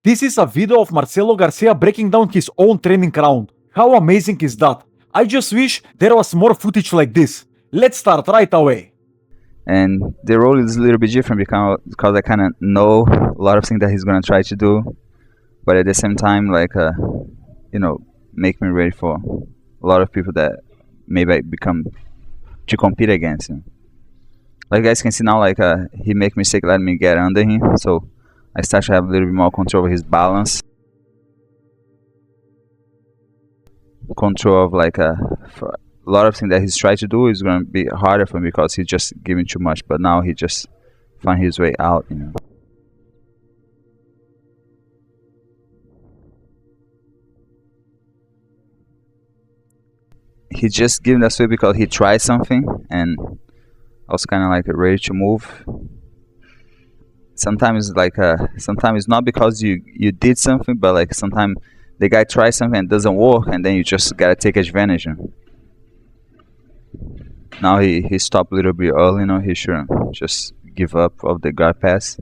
This is a video of Marcelo Garcia breaking down his own training round. How amazing is that? I just wish there was more footage like this. Let's start right away. And the role is a little bit different because I kind of know a lot of things that he's gonna try to do, but at the same time, like make me ready for a lot of people that maybe I become to compete against him. Like you guys can see now, like he make mistake letting me get under him, so I start to have a little bit more control over his balance, control of like for a lot of things that he's trying to do is gonna be harder for me because he's just giving too much. But now he just find his way out, He just giving that way because he tried something, and I was kind of like ready to move. Sometimes sometimes it's not because you did something, but like sometimes the guy tries something and it doesn't work, and then you just gotta take advantage. Now he stopped a little bit early, he shouldn't just give up of the guard pass.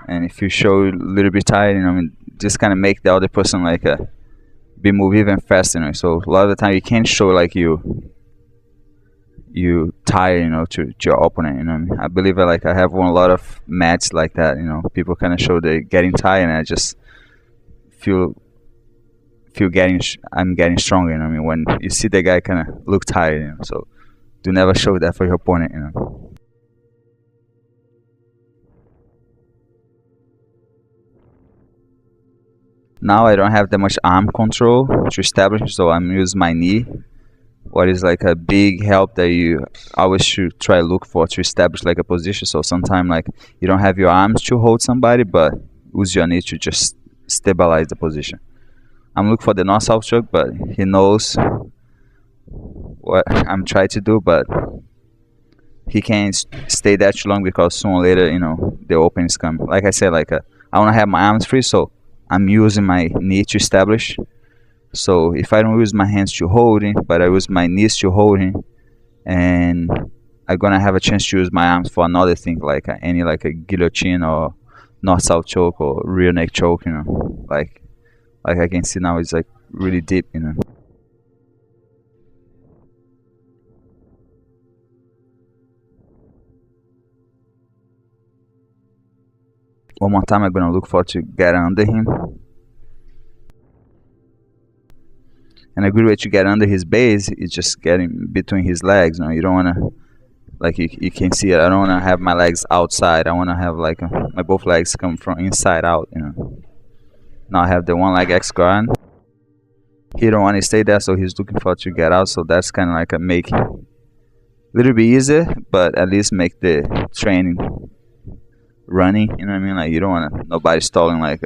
And if you show a little bit tired, just kind of make the other person like be move even faster, So a lot of the time you can't show like you tired, to your opponent, I believe that like I have won a lot of matches like that, people kind of show they getting tired, and I just feel I'm getting stronger, when you see the guy kind of look tired, so do never show that for your opponent, Now I don't have that much arm control to establish, so I'm using my knee. What is like a big help that you always should try to look for to establish like a position. So sometimes like you don't have your arms to hold somebody, but use your knee to just stabilize the position. I'm looking for the north-south choke, but he knows what I'm trying to do, but he can't stay that too long because sooner or later, the opening is coming. Like I said, like I want to have my arms free, so I'm using my knee to establish. So if I don't use my hands to hold him, but I use my knees to hold him, and I'm gonna have a chance to use my arms for another thing, like any like a guillotine or north-south choke or rear neck choke, like I can see now it's like really deep, One more time I'm gonna look for to get under him. And a good way to get under his base is just getting between his legs. You don't wanna, like you can see it, I don't wanna have my legs outside. I wanna have like my both legs come from inside out, Now I have the one leg X guard. He don't want to stay there, so he's looking for to get out. So that's kind of like a make a little bit easier, but at least make the training running. Like you don't want nobody stalling like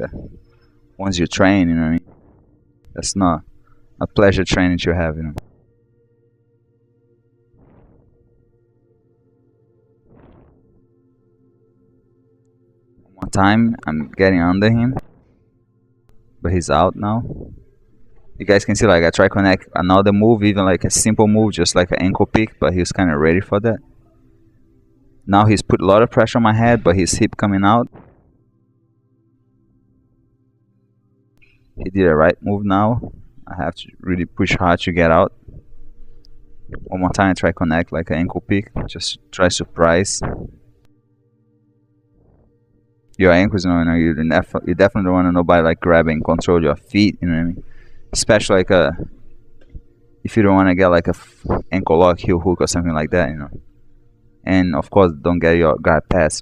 once you train. That's not a pleasure training to have. One more time, I'm getting under him, but he's out now. You guys can see like I try to connect another move, even like a simple move, just like an ankle pick, but he was kind of ready for that. Now he's put a lot of pressure on my head, but his hip coming out. He did a right move now. I have to really push hard to get out. One more time, I try to connect like an ankle pick, just try surprise. Your ankles, you definitely don't want nobody like grab and control your feet, Especially like if you don't want to get like a ankle lock, heel hook or something like that, And of course, don't get your guard pass.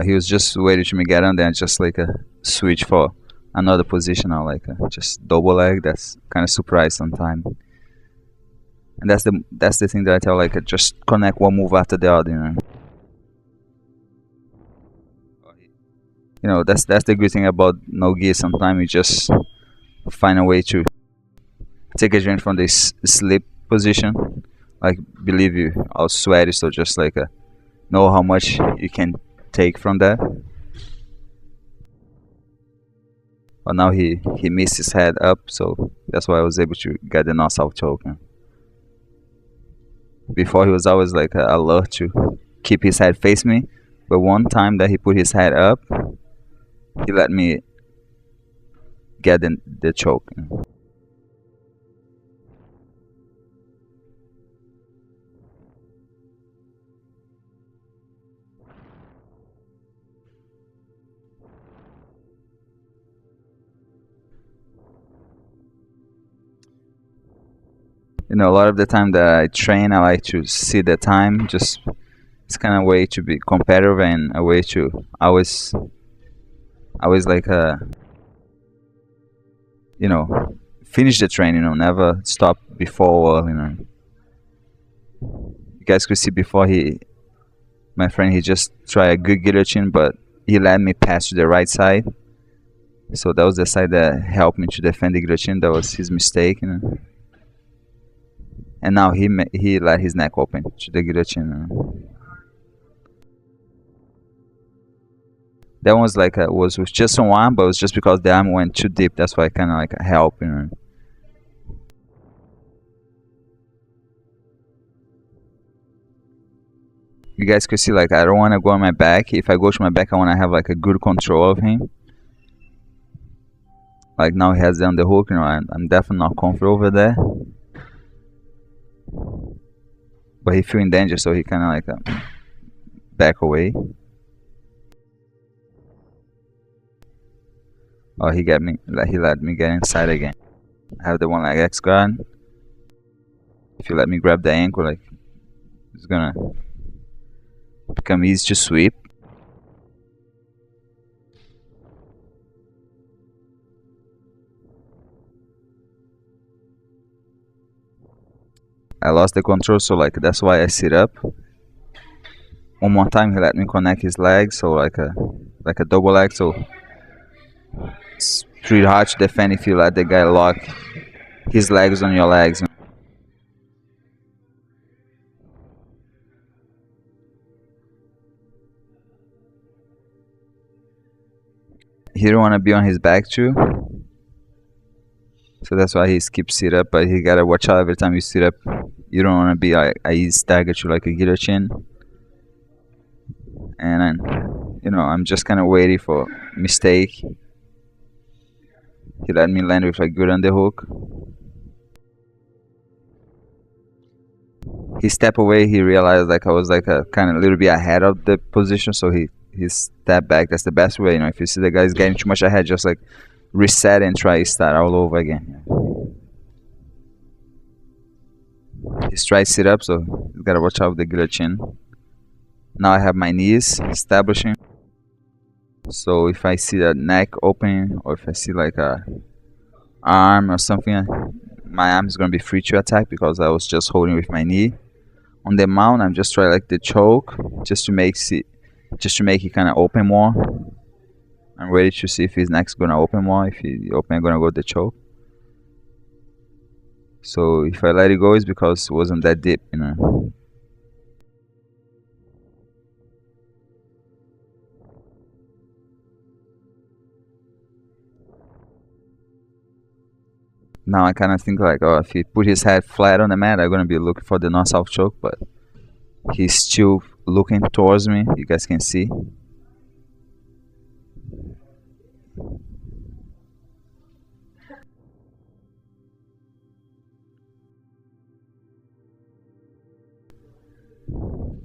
He was just waiting to me get on there, just like a switch for another position, or like just double leg. That's kind of surprise sometimes. And that's the thing that I tell, like just connect one move after the other, That's the good thing about no gi. Sometimes you just find a way to take advantage from this slip position. Like believe you, I'll sweat it, so just like know how much you can take from that. But now he missed his head up, so that's why I was able to get the north-south choke. Before he was always like alert to keep his head face me, but one time that he put his head up, he let me get in the choke. A lot of the time that I train, I like to see the time. Just it's kind of a way to be competitive and a way to always like finish the train. Never stop before. You guys could see before my friend, he just tried a good guillotine, but he let me pass to the right side. So that was the side that helped me to defend the guillotine. That was his mistake. And now he let his neck open to the guillotine. That one was like was just on arm, but it was just because the arm went too deep. That's why I kind of like help. You guys could see like I don't want to go on my back. If I go to my back, I want to have like a good control of him. Like now he has the underhook. I'm definitely not comfortable over there. But he feel in danger, so he kind of like back away. Oh, he got me. He let me get inside again. I have the one leg X guard. If you let me grab the ankle, like it's gonna become easy to sweep. I lost the control, so like that's why I sit up. One more time, he let me connect his legs, so like a double leg. So it's pretty hard to defend if you let the guy lock his legs on your legs. He don't want to be on his back too, so that's why he keeps sit up. But he gotta watch out every time you sit up. You don't want to be a easy target to like a guillotine. And I'm just kind of waiting for mistake. He let me land with a good underhook. He stepped away. He realized like I was like a kind of a little bit ahead of the position, so he stepped back. That's the best way. If you see the guy's getting too much ahead, just like reset and try to start all over again. He's trying to sit up, so you gotta watch out with the guillotine. Now I have my knees establishing. So if I see the neck open, or if I see like a arm or something, my arm is gonna be free to attack because I was just holding with my knee. On the mount, I'm just trying like the choke, just to make it kind of open more. I'm ready to see if his neck's gonna open more. If he open, I'm gonna go the choke. So if I let it go, it's because it wasn't that deep, Now I kind of think like, oh, if he put his head flat on the mat, I'm gonna be looking for the north-south choke, but he's still looking towards me. You guys can see.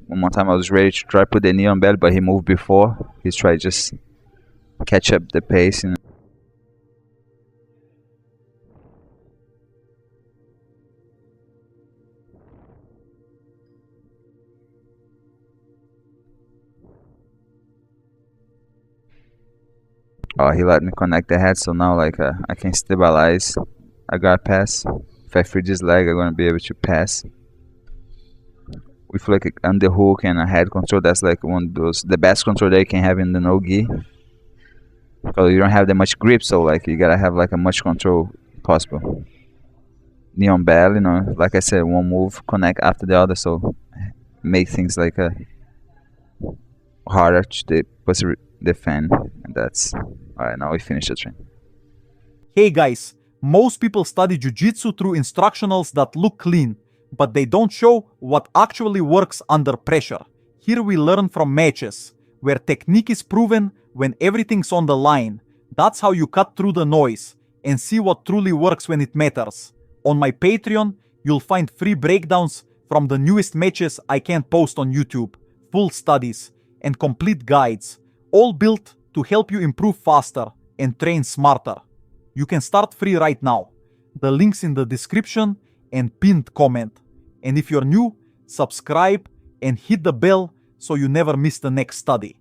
One more time, I was ready to try to put the knee on belly, but he moved before. He's trying to just catch up the pace. Oh, he let me connect the head, so now like I can stabilize. I got pass. If I free this leg, I'm gonna be able to pass. With like an underhook and a head control, that's like one of those the best control that you can have in the no-gi. Because you don't have that much grip, so like you gotta have like a much control possible. Knee on belly, like I said, one move connect after the other, so make things like harder to defend. And that's alright. Now we finish the train. Hey guys, most people study jiu-jitsu through instructionals that look clean, but they don't show what actually works under pressure. Here we learn from matches, where technique is proven when everything's on the line. That's how you cut through the noise and see what truly works when it matters. On my Patreon, you'll find free breakdowns from the newest matches I can't post on YouTube, full studies, and complete guides, all built to help you improve faster and train smarter. You can start free right now. The link's in the description and pinned comment. And if you're new, subscribe and hit the bell so you never miss the next study.